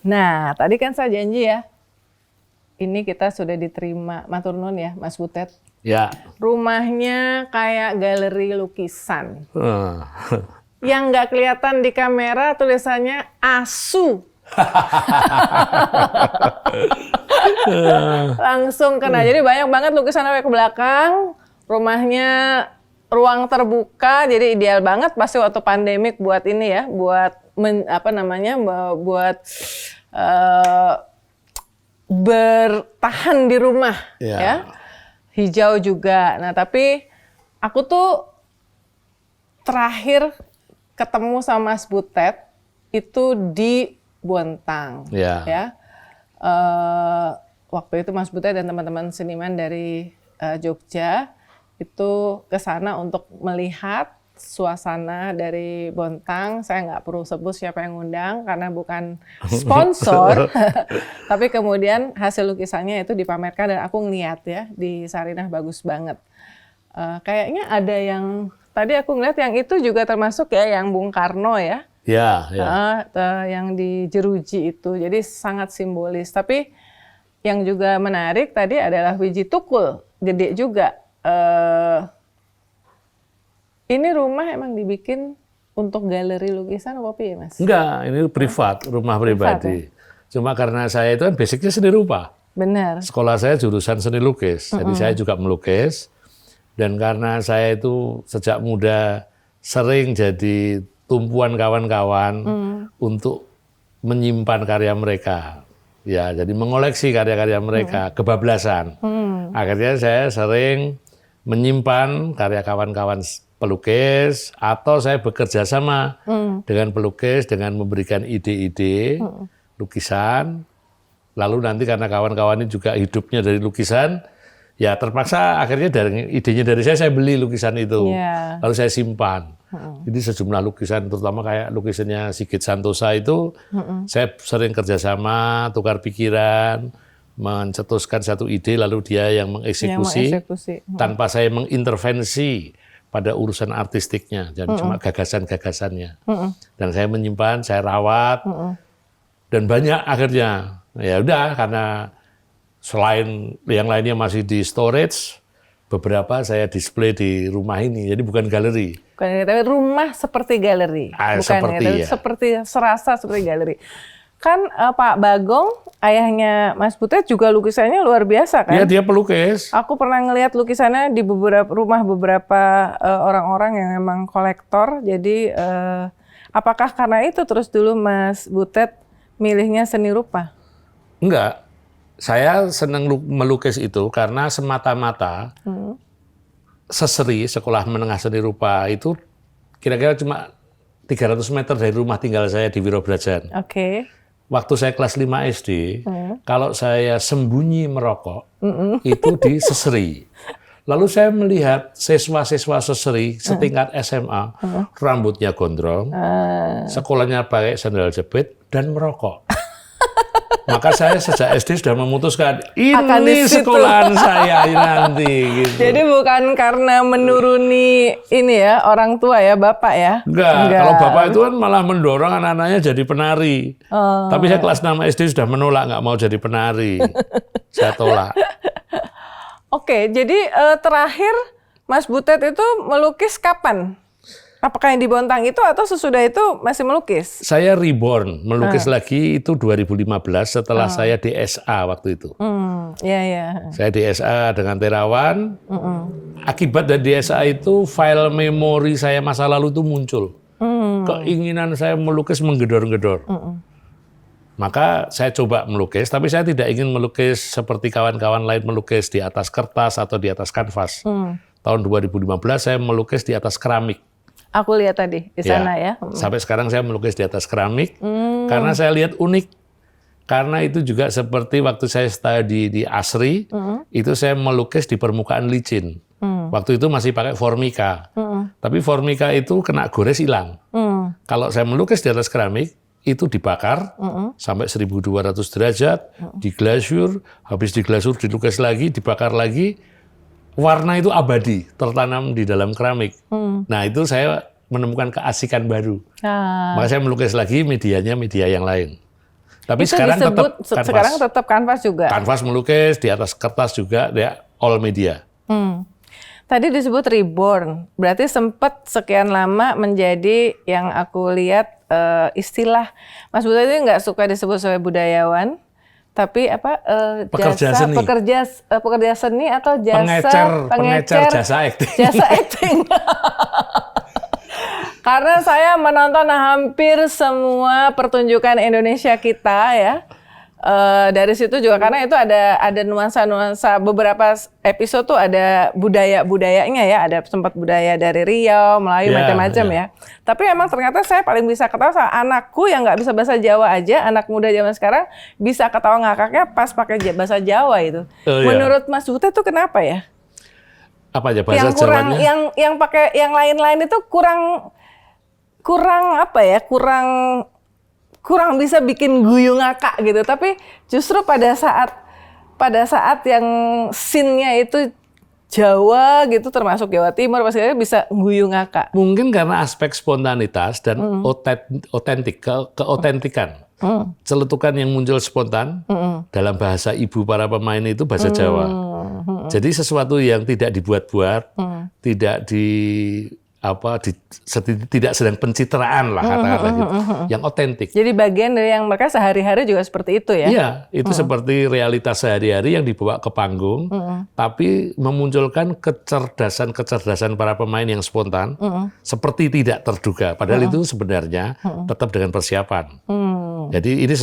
Nah, tadi kan saya janji ya, ini kita sudah diterima, matur nuwun ya Mas Butet. Ya. Rumahnya kayak galeri lukisan. Yang nggak kelihatan di kamera tulisannya ASU. Langsung kena. Jadi banyak banget lukisan ke belakang. Rumahnya ruang terbuka, jadi ideal banget pasti waktu pandemik buat ini ya, buat buat bertahan di rumah ya. Hijau juga. Nah, tapi aku tuh terakhir ketemu sama Mas Butet itu di Bontang ya. Waktu itu Mas Butet dan teman-teman seniman dari Jogja itu ke sana untuk melihat suasana dari Bontang. Saya nggak perlu sebut siapa yang ngundang karena bukan sponsor. Tapi kemudian hasil lukisannya itu dipamerkan dan aku ngeliat ya di Sarinah bagus banget. Kayaknya ada yang tadi aku ngeliat yang itu juga termasuk ya yang Bung Karno ya. Yang di Jeruji itu. Jadi sangat simbolis. Tapi yang juga menarik tadi adalah Wiji Tukul, gede juga. Ini rumah emang dibikin untuk galeri lukisan apa ya Mas? Enggak, ini privat, rumah pribadi. Ya? Cuma karena saya itu kan basicnya seni rupa. Benar. Sekolah saya jurusan seni lukis, jadi saya juga melukis. Dan karena saya itu sejak muda sering jadi tumpuan kawan-kawan untuk menyimpan karya mereka. Ya, jadi mengoleksi karya-karya mereka, kebablasan. Akhirnya saya sering menyimpan karya kawan-kawan pelukis, atau saya bekerja sama dengan pelukis dengan memberikan ide-ide lukisan. Lalu nanti karena kawan-kawan ini juga hidupnya dari lukisan, ya terpaksa akhirnya dari idenya dari saya beli lukisan itu, lalu saya simpan. Jadi sejumlah lukisan, terutama kayak lukisannya Sigit Santosa itu, saya sering kerjasama, tukar pikiran, mencetuskan satu ide, lalu dia yang mengeksekusi, tanpa saya mengintervensi pada urusan artistiknya, dan cuma gagasan-gagasannya. Dan saya menyimpan, saya rawat, dan banyak akhirnya. Ya udah, karena selain yang lainnya masih di storage, beberapa saya display di rumah ini, jadi bukan galeri. Bukan, tapi rumah seperti galeri. Bukan seperti ya. Seperti serasa seperti galeri. Kan Pak Bagong, ayahnya Mas Butet juga lukisannya luar biasa kan? Iya, dia pelukis. Aku pernah ngelihat lukisannya di beberapa rumah beberapa orang-orang yang memang kolektor. Jadi apakah karena itu terus dulu Mas Butet milihnya seni rupa? Enggak. Saya senang melukis itu karena semata-mata seseri sekolah menengah seni rupa itu kira-kira cuma 300 meter dari rumah tinggal saya di Wirobrajan. Oke. Waktu saya kelas 5 SD, kalau saya sembunyi merokok, itu di Seseri. Lalu saya melihat siswa-siswa Seseri setingkat SMA, rambutnya gondrong, sekolahnya pakai sandal jepit, dan merokok. Maka saya sejak SD sudah memutuskan, ini sekolahan saya nanti. Gitu. Jadi bukan karena menuruni ini ya, orang tua ya, Bapak ya? Enggak. Kalau Bapak itu kan malah mendorong anak-anaknya jadi penari. Tapi saya kelas 6 SD sudah menolak, nggak mau jadi penari. Saya tolak. Oke, jadi terakhir Mas Butet itu melukis kapan? Apakah yang di Bontang itu atau sesudah itu masih melukis? Saya reborn, melukis lagi itu 2015 setelah saya di SA waktu itu. Saya di SA dengan Terawan. Akibat dari di SA itu file memori saya masa lalu itu muncul. Keinginan saya melukis menggedor-gedor. Maka saya coba melukis, tapi saya tidak ingin melukis seperti kawan-kawan lain melukis di atas kertas atau di atas kanvas. Tahun 2015 saya melukis di atas keramik. Aku lihat tadi di sana ya. Sampai sekarang saya melukis di atas keramik karena saya lihat unik. Karena itu juga seperti waktu saya studi di ASRI, itu saya melukis di permukaan licin. Waktu itu masih pakai formika. Tapi formika itu kena gores hilang. Kalau saya melukis di atas keramik, itu dibakar sampai 1200 derajat, diglasur, habis diglasur dilukis lagi, dibakar lagi. Warna itu abadi, tertanam di dalam keramik. Nah, itu saya menemukan keasikan baru. Maka saya melukis lagi medianya media yang lain. Tapi itu sekarang disebut, tetap kanvas. sekarang tetap kanvas juga. Kanvas melukis, di atas kertas juga, dia all media. Tadi disebut reborn, berarti sempat sekian lama menjadi yang aku lihat istilah Mas Butet itu nggak suka disebut sebagai budayawan, tapi apa Pekerja jasa seni. pekerja seni atau jasa pengecer jasa akting. Jasa acting. Karena saya menonton hampir semua pertunjukan Indonesia kita ya. Dari situ juga karena itu ada nuansa-nuansa, beberapa episode tuh ada budayanya ya, ada sempat budaya dari Riau, Melayu, macam-macam ya. Tapi emang ternyata saya paling bisa ketawa sama anakku yang nggak bisa bahasa Jawa aja, anak muda zaman sekarang bisa ketawa ngakaknya pas pakai bahasa Jawa itu. Menurut Mas Butet tuh kenapa ya? Apa aja bahasa yang kurang, Jawanya? yang pakai yang lain-lain itu kurang apa ya? Kurang bisa bikin guyu ngakak gitu, tapi justru pada saat yang scene-nya itu Jawa gitu, termasuk Jawa Timur pasti bisa guyu ngakak. Mungkin karena aspek spontanitas dan keotentikan. Celetukan yang muncul spontan dalam bahasa ibu para pemain itu bahasa Jawa. Jadi sesuatu yang tidak dibuat-buat, tidak tidak sedang pencitraan lah kata-kata gitu, yang otentik. Jadi bagian dari yang mereka sehari-hari juga seperti itu ya? Iya, itu seperti realitas sehari-hari yang dibawa ke panggung, tapi memunculkan kecerdasan para pemain yang spontan, seperti tidak terduga. Padahal itu sebenarnya tetap dengan persiapan. Jadi ini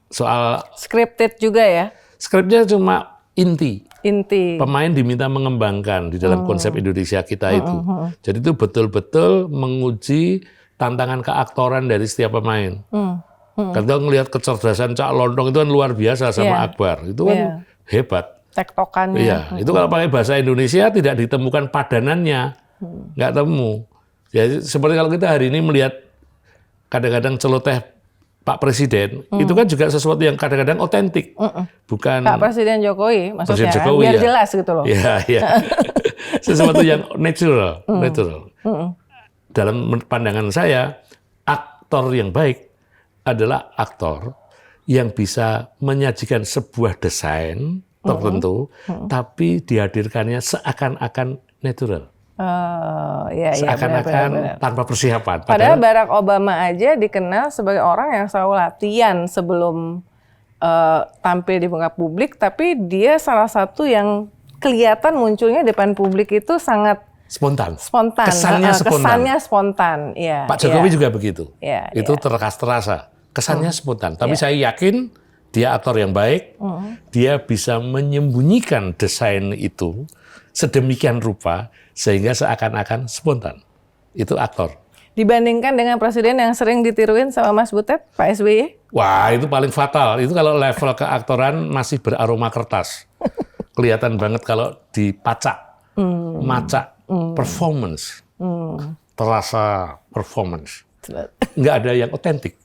soal scripted juga ya? Skripnya cuma inti. Inti. Pemain diminta mengembangkan di dalam konsep Indonesia kita itu. Jadi itu betul-betul menguji tantangan keaktoran dari setiap pemain. Kalau ngelihat kecerdasan Cak Lontong itu kan luar biasa sama Akbar. Itu kan hebat. Tektokannya. Iya, itu kalau pakai bahasa Indonesia tidak ditemukan padanannya. Nggak temu. Ya, seperti kalau kita hari ini melihat kadang-kadang celoteh Pak Presiden, itu kan juga sesuatu yang kadang-kadang otentik. Bukan Pak Presiden Jokowi, maksudnya Presiden Jokowi, biar ya. jelas gitu loh. Iya, iya. Sesuatu yang natural. Dalam pandangan saya, aktor yang baik adalah aktor yang bisa menyajikan sebuah desain tertentu, tapi dihadirkannya seakan-akan natural. Iya, Seakan-akan tanpa persiapan. Padahal Barack Obama aja dikenal sebagai orang yang selalu latihan sebelum tampil di muka publik, tapi dia salah satu yang kelihatan munculnya di depan publik itu sangat spontan. Kesannya spontan. Ya, Pak Jokowi juga begitu. Ya, itu terasa. Kesannya spontan. Tapi saya yakin dia aktor yang baik. Dia bisa menyembunyikan desain itu sedemikian rupa sehingga seakan-akan spontan. Itu aktor. Dibandingkan dengan presiden yang sering ditiruin sama Mas Butet, Pak SBY? Wah, itu paling fatal. Itu kalau level keaktoran masih beraroma kertas. Kelihatan banget kalau dipacak, macak, performance. Terasa performance. Nggak ada yang otentik.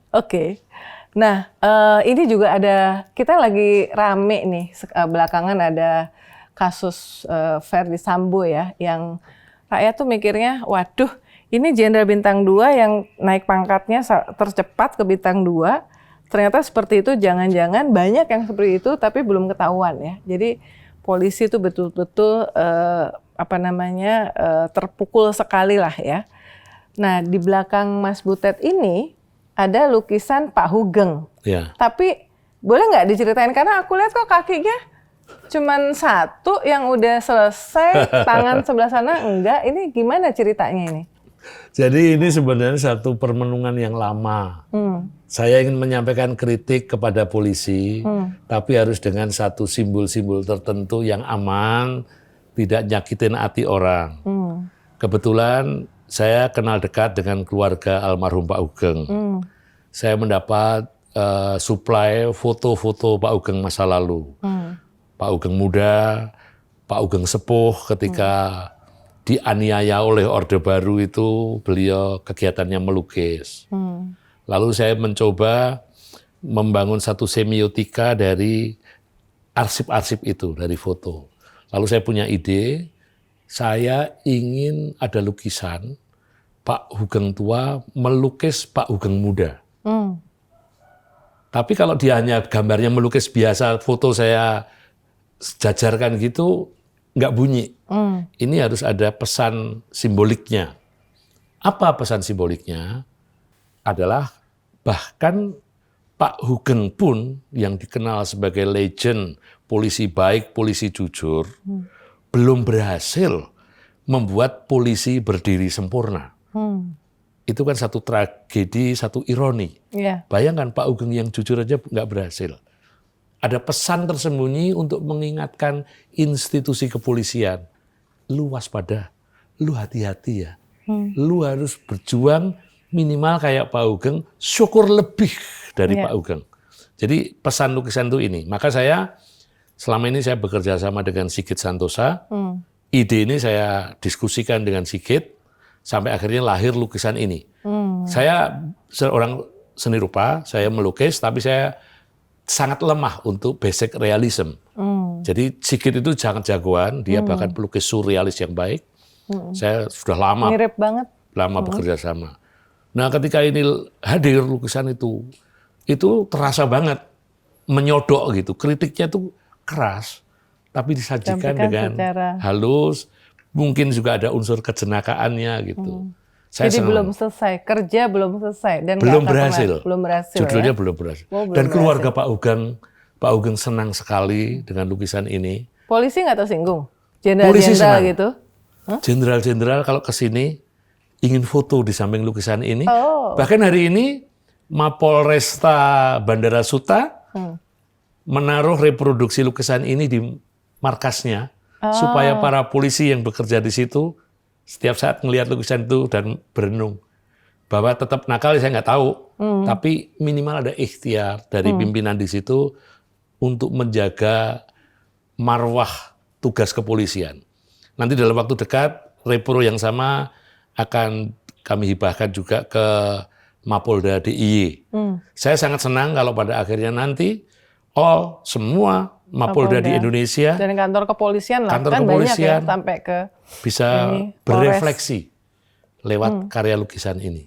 Oke. Nah, ini juga ada, kita lagi rame nih, belakangan ada kasus Verdi Sambo ya, yang rakyat tuh mikirnya, waduh, ini Jenderal Bintang 2 yang naik pangkatnya tercepat ke Bintang 2, ternyata seperti itu, jangan-jangan banyak yang seperti itu, tapi belum ketahuan ya. Jadi polisi itu betul-betul terpukul sekali lah ya. Nah, di belakang Mas Butet ini ada lukisan Pak Hugeng. Ya. Tapi boleh nggak diceritain, karena aku lihat kok kakinya cuman satu yang udah selesai, tangan sebelah sana enggak. Ini gimana ceritanya ini? Jadi ini sebenarnya satu permenungan yang lama. Saya ingin menyampaikan kritik kepada polisi, tapi harus dengan satu simbol-simbol tertentu yang aman, tidak nyakitin hati orang. Kebetulan saya kenal dekat dengan keluarga almarhum Pak Hugeng. Saya mendapat suplai foto-foto Pak Hugeng masa lalu. Pak Hugeng muda, Pak Hugeng sepuh ketika dianiaya oleh Orde Baru itu, beliau kegiatannya melukis. Lalu saya mencoba membangun satu semiotika dari arsip-arsip itu, dari foto. Lalu saya punya ide, saya ingin ada lukisan Pak Hugeng tua melukis Pak Hugeng muda. Tapi kalau dia hanya gambarnya melukis biasa, foto saya jajarkan gitu, nggak bunyi. Ini harus ada pesan simboliknya. Apa pesan simboliknya? Adalah bahkan Pak Hugeng pun yang dikenal sebagai legend polisi baik, polisi jujur, belum berhasil membuat polisi berdiri sempurna. Itu kan satu tragedi, satu ironi. Iya. Bayangkan Pak Hugeng yang jujur aja nggak berhasil. Ada pesan tersembunyi untuk mengingatkan institusi kepolisian. Lu waspada, lu hati-hati ya. Lu harus berjuang minimal kayak Pak Hugeng, syukur lebih dari Pak Hugeng. Jadi pesan lukisan itu ini. Maka saya selama ini saya bekerja sama dengan Sigit Santosa. Ide ini saya diskusikan dengan Sigit sampai akhirnya lahir lukisan ini. Saya seorang seni rupa, saya melukis, tapi saya sangat lemah untuk basic realism. Jadi Sigit itu jangan jagoan, dia bahkan pelukis surrealis yang baik. Saya sudah lama, Mirip banget. lama bekerja sama. Nah ketika ini hadir lukisan itu terasa banget menyodok gitu. Kritiknya itu keras, tapi disajikan dengan halus. Mungkin juga ada unsur kejenakaannya gitu. Saya Jadi senang. belum selesai, kerja belum selesai dan Belum nggak akan berhasil. Belum berhasil. Judulnya Ya? belum berhasil. Oh, belum Dan keluarga berhasil. Pak Hugeng senang sekali dengan lukisan ini. Polisi nggak tersinggung? Polisi Jenderal-jenderal senang. gitu? Jenderal-jenderal kalau ke sini ingin foto di samping lukisan ini. Oh. Bahkan hari ini Mapolresta Bandara Suta menaruh reproduksi lukisan ini di markasnya supaya para polisi yang bekerja di situ setiap saat melihat lukisan itu dan berenung bahwa tetap nakal saya nggak tahu, tapi minimal ada ikhtiar dari pimpinan di situ untuk menjaga marwah tugas kepolisian. Nanti dalam waktu dekat repro yang sama akan kami hibahkan juga ke Mapolda DIY. Saya sangat senang kalau pada akhirnya nanti semua Mapolda di Indonesia dan kantor kepolisian lah, kantor kan kepolisian banyak ya sampai ke bisa ini, berefleksi lewat karya lukisan ini.